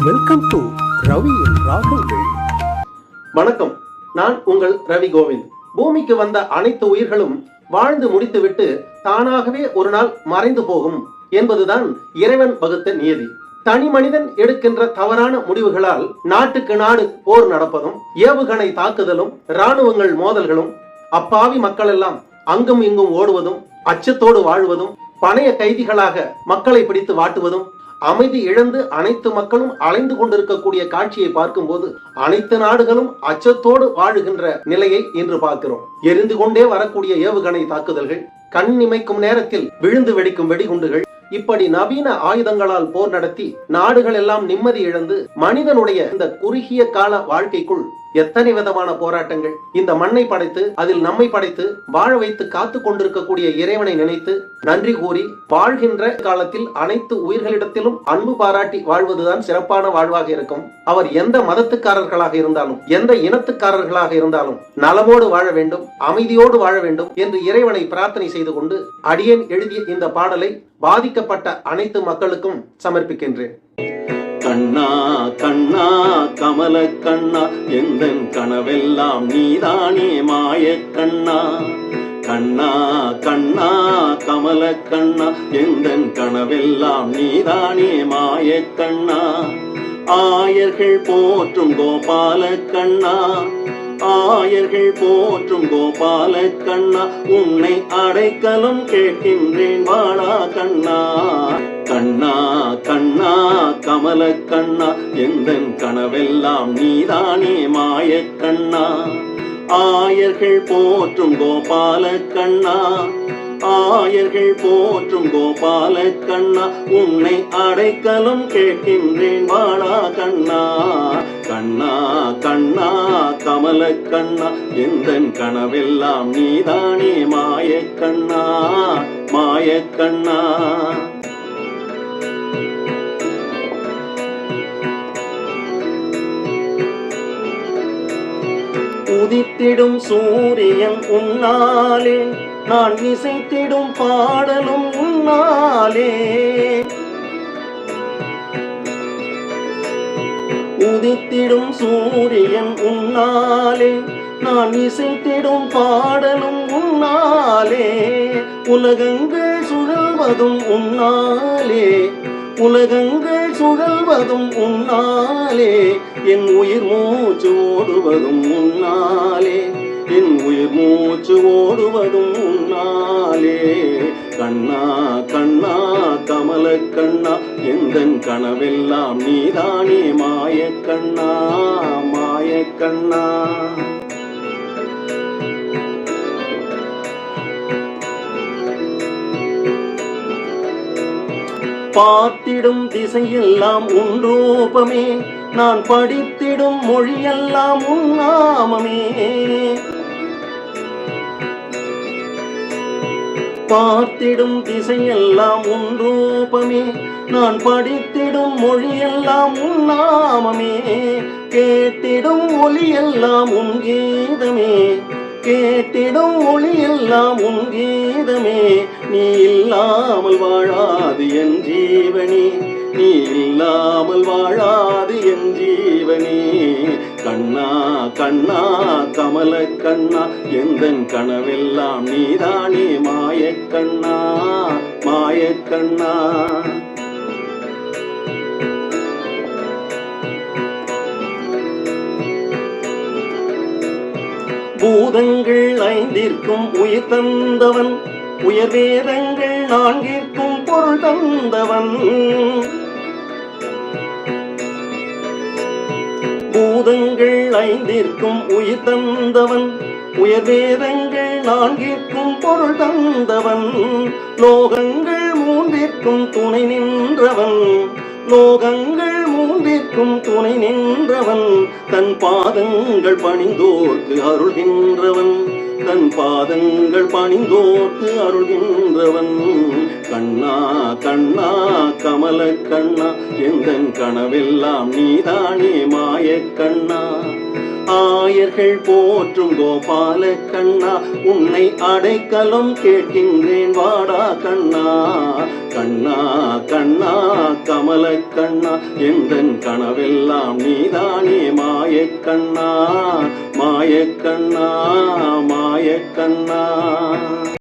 Welcome to ரவியின் ராகங்கள். வணக்கம், நான் உங்கள் ரவி கோவிந்த். பூமிக்கு வந்த அனைத்து உயிர்களும் வாழ்ந்து முடித்துவிட்டு தானாகவே ஒரு நாள் மறைந்து போகும் என்பதுதான் இறைவன் வகுத்த நியதி. தனி மனிதன் எடுக்கின்ற தவறான முடிவுகளால் நாட்டுக்கு நாடு போர் நடப்பதும், ஏவுகணை தாக்குதலும், இராணுவங்கள் மோதல்களும், அப்பாவி மக்கள் எல்லாம் அங்கும் இங்கும் ஓடுவதும், அச்சத்தோடு வாழ்வதும், பணைய கைதிகளாக மக்களை பிடித்து வாட்டுவதும், அமைதி இழந்து அனைத்து மக்களும் அலைந்து கொண்டிருக்கக்கூடிய காட்சியை பார்க்கும்போது அனைத்து நாடுகளும் அச்சத்தோடு வாழுகின்ற நிலையை இன்று பார்க்கிறோம். எரிந்து கொண்டே வரக்கூடிய ஏவுகணை தாக்குதல்கள், கண் இமைக்கும் நேரத்தில் விழுந்து வெடிக்கும் வெடிகுண்டுகள், இப்படி நவீன ஆயுதங்களால் போர் நடத்தி நாடுகள் எல்லாம் நிம்மதி இழந்து மனிதனுடைய இந்த குறுகிய கால வாழ்க்கைக்குள் எத்தனை விதமான போராட்டங்கள். இந்த மண்ணை படைத்து அதில் நம்மை படைத்து வாழ வைத்து காத்து கொண்டிருக்கக்கூடிய இறைவனை நினைத்து நன்றி கூறி வாழ்கின்ற காலத்தில் அனைத்து உயிர்களிடத்திலும் அன்பு பாராட்டி வாழ்வதுதான் சிறப்பான வாழ்வாக இருக்கும். அவர் எந்த மதத்துக்காரர்களாக இருந்தாலும், எந்த இனத்துக்காரர்களாக இருந்தாலும் நலமோடு வாழ வேண்டும், அமைதியோடு வாழ வேண்டும் என்று இறைவனை பிரார்த்தனை செய்து கொண்டு அடியேன் எழுதிய இந்த பாடலை பாதிக்கப்பட்ட அனைத்து மக்களுக்கும் சமர்ப்பிக்கின்றேன். கண்ணா கண்ணா கமல கண்ணா, எந்தன் கனவெல்லாம் நீதானே மாய கண்ணா. கண்ணா கண்ணா கமல கண்ணா, எந்தன் கனவெல்லாம் நீதானே மாய கண்ணா. ஆயர்கள் போற்றும் கோபால கண்ணா, ஆயர்கள் போற்றும் கோபால கண்ணா, உன்னை அடைக்கலம் கேட்கின்றேன் வாடா கண்ணா. கண்ணா கண்ணா கமல கண்ணா, எந்தன் கனவெல்லாம் நீதானே மாய கண்ணா. ஆயர்கள் போற்றும் கோபால கண்ணா, ஆயர்கள் போற்றும் கோபால கண்ணா, உன்னை அடைக்கலம் கேட்கின்றேன் வாடா கண்ணா. கண்ணா கண்ணா கமல கண்ணா, எந்தன் கனவெல்லாம் நீதானே மாய கண்ணா, மாய கண்ணா. உதித்திடும் சூரியன் உன்னாலே, நான் இசைத்திடும் பாடலும் உன்னாலே. உதித்திடும் சூரியன் உன்னாலே, நான் இசைத்திடும் பாடலும் உன்னாலே. உலகங்கள் சுழல்வதும் உன்னாலே, உலகங்கள் சுழல்வதும் உன்னாலே. என் உயிர் மூச்சு ஓடுவதும் உன்னாலே, என் உயிர் மூச்சு ஓடுவதும் உன்னாலே. கண்ணா கண்ணா கமல கண்ணா, எந்தன் கனவெல்லாம் நீதானே மாய கண்ணா, மாய கண்ணா. பார்த்திடும் திசையெல்லாம் உன் ரூபமே, நான் படித்திடும் மொழியெல்லாம் உன் நாமமே. பார்த்திடும் திசையெல்லாம் உன் ரூபமே, நான் படித்திடும் மொழியெல்லாம் உன் நாமமே. கேட்டிடும் ஒலியெல்லாம் உன் கீதமே, கேட்டிடும் ஒளியெல்லாம் உன் கீதமே. நீ இல்லாமல் வாழாது என் ஜீவனே, நீ இல்லாமல் வாழாது என் ஜீவனே. கண்ணா கண்ணா கமல கண்ணா, எந்தன் கனவெல்லாம் நீதானே மாய கண்ணா, மாய கண்ணா. பூதங்கள் ஐந்திற்கும் உயிர் தந்தவன், உயர் வேதங்கள் நான்கிற்கும் பொருள் தந்தவன். பூதங்கள் ஐந்திற்கும் உயிர் தந்தவன், உயர் வேதங்கள் நான்கிற்கும் பொருள் தந்தவன். லோகங்கள் மூன்றிற்கும் துணை நின்றவன், லோகங்கள் மூன்றிற்கும் துணை நின்றவன். தன் பாதங்கள் பணிந்தோர்க்கு அருள்கின்றவன், தன் பாதங்கள் பணிந்தோர்க்கு அருள்கின்றவன். கண்ணா கண்ணா கமல கண்ணா, எந்தன் கனவெல்லாம் நீதானே மாய கண்ணா. ஆயர்கள் போற்றும் கோபால கண்ணா, உன்னை அடைக்கலம் கேட்கின்றேன் வாடா கண்ணா. கண்ணா கண்ணா கமல கண்ணா, எந்தன் கனவெல்லாம் நீதானே மாயக்கண்ணா, மாயக்கண்ணா, மாயக்கண்ணா.